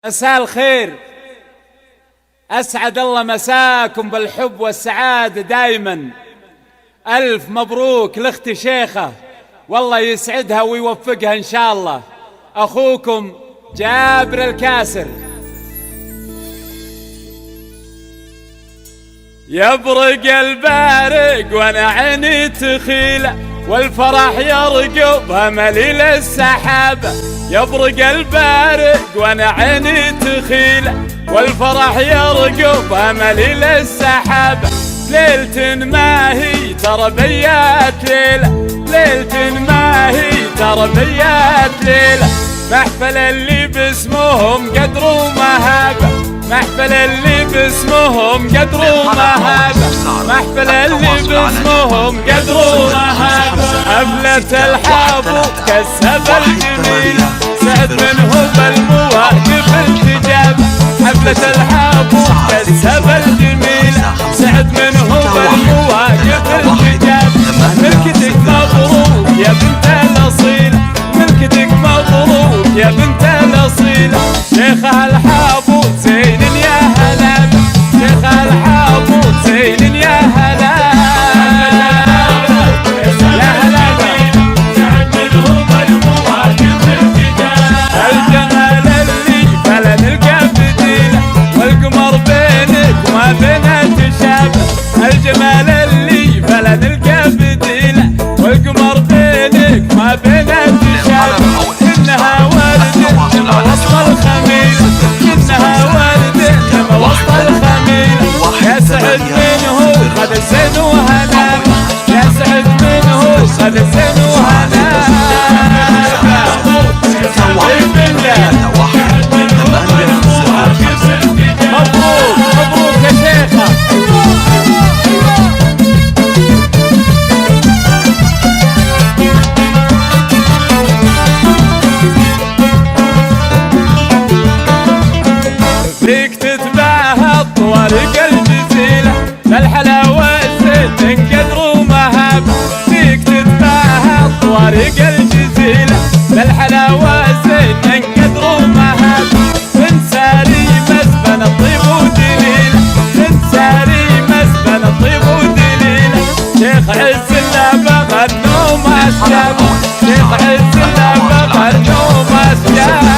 مساء الخير، أسعد الله مساكم بالحب والسعادة دايما. ألف مبروك لأختي شيخة، والله يسعدها ويوفقها إن شاء الله. أخوكم جابر الكاسر. يبرق البارق وانا عيني تخيله، والفرح يرقب مليل السحابة. يبرق البارق وانا عيني تخيله، والفرح يرقب مليل السحابة. ليلة ما هي ترى بيات ليلة، ليلة ما هي ترى بيات ليلة. محفل اللي باسمهم قدر ومهابة، محفل اللي باسمهم قدر ومهابة، محفل اللي باسمهم قدر ومهابة. حفلة الحابو كسب الجميل، سعد منه بالمواقف التجابة. حفلة الحابو كسب الجميل، سعد منه بالمواقف التجابة. ملكتك مبروك يا بنت الأصيلة، ملكتك مبروك يا بنت الأصيلة. شيخها الحابو زين يا هلا، شيخها الحابو زين يا هلا يا هلا. سعد منهم المواقف التجابة. الجمال اللي فلا نلقى بديله، والقمر بينك وما بينها تشابه. الجمال اللي فلا نلقى بديله، والقمر بينك وما بينها تشابه. إنها وردة لما وسط الخميل، إنها وردة لما وسط الخميل. يا سعد منه خذ الزين وهنا، يا سعد منه خذ الزين وهنا. مبروك مبروك يا شيخة. فيك تتباهى الطوارق الجزيلة، للحلاوة الزين قدر ومهابة. فيك تتباهى الطوارق الجزيلة، للحلاوة الزين قدر ومهابة. من ساري مسبن الطيب ودليلة، من ساري مسبن الطيب ودليلة. شيخ عز الله بغى النوم أسجابه، شيخ عز الله بغى النوم أسجابه.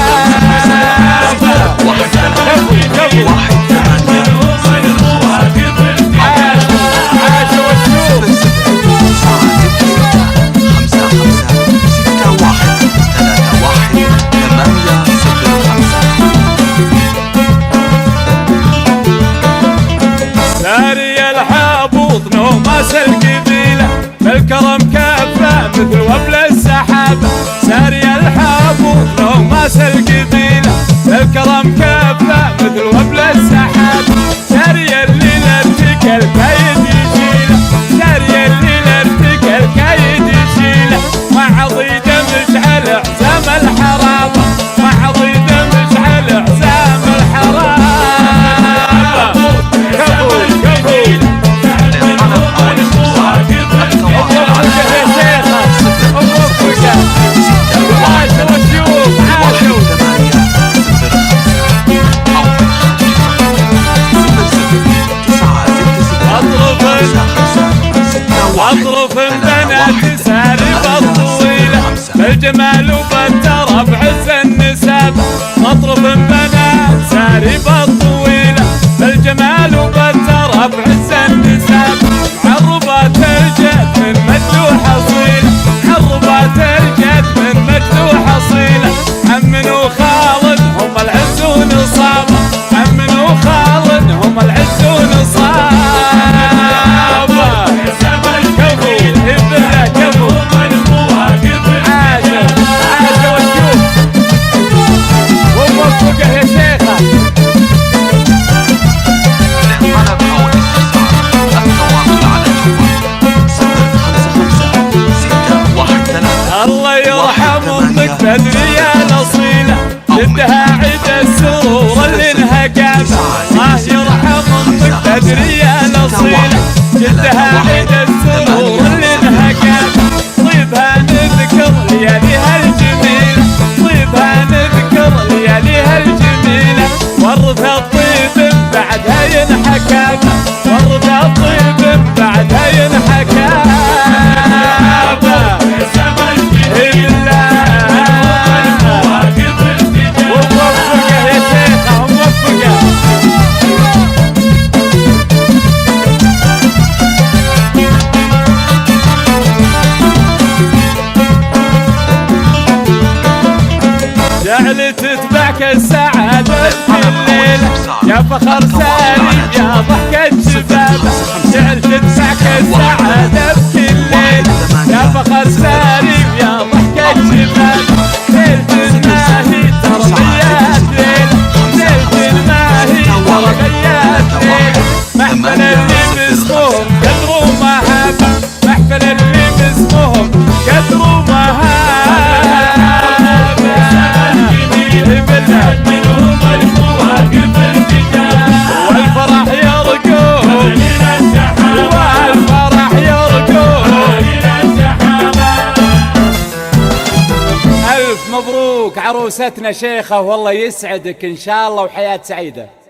ساري الحابوط نوماس القبيلة، بالكرم كفة مثل وبل السحابة. ساري الحابوط نوماس القبيلة، بالكرم كفة مثل وبل السحابة. ساري الليل ارتكى الكايد يشيله، ساري الليل ارتكى الكايد يشيله. مع ضيد مشعل عزام الحرابة، مع ضيد مشعل عزام الحرابة. عاشوا الشيوخ عاشوا. تبكي الليلة يا فخر سالم يا ضحكة شبابه جعل تدفعك السعادة بكل ليلة يا فخر سالم يا ضحكة شبابه ليلة الماهي تربيات ليلة ليلة الماهي تربيات ليلة محفل اللي باسمهم قدر ومهابة محفل اللي باسمهم قدر ومهابة والفرح يرقص والفرح يرقص ألف مبروك عروستنا شيخة والله يسعدك إن شاء الله وحياة سعيدة.